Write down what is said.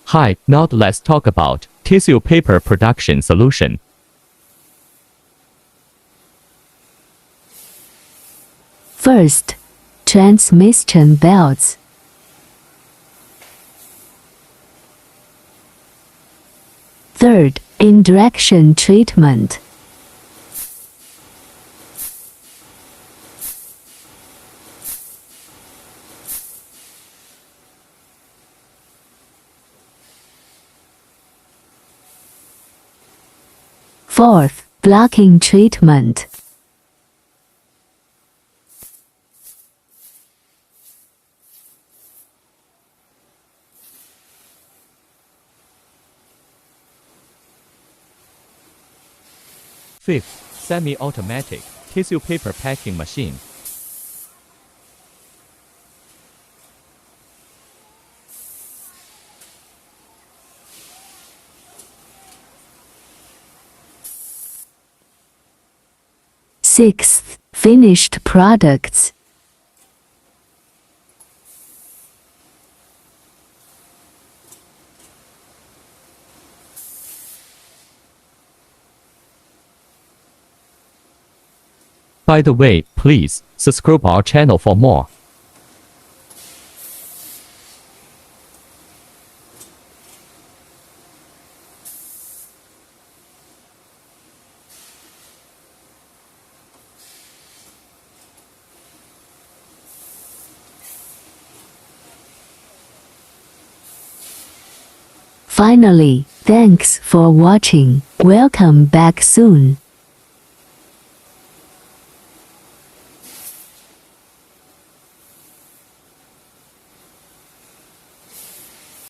Hi, now let's talk about tissue paper production solution. First, transmission belts. Third, indirection treatment. Fourth, blocking treatment. Fifth, semi-automatic tissue paper packing machine. Sixth, finished products. By the way, please subscribe our channel for more. Finally, thanks for watching. Welcome back soon.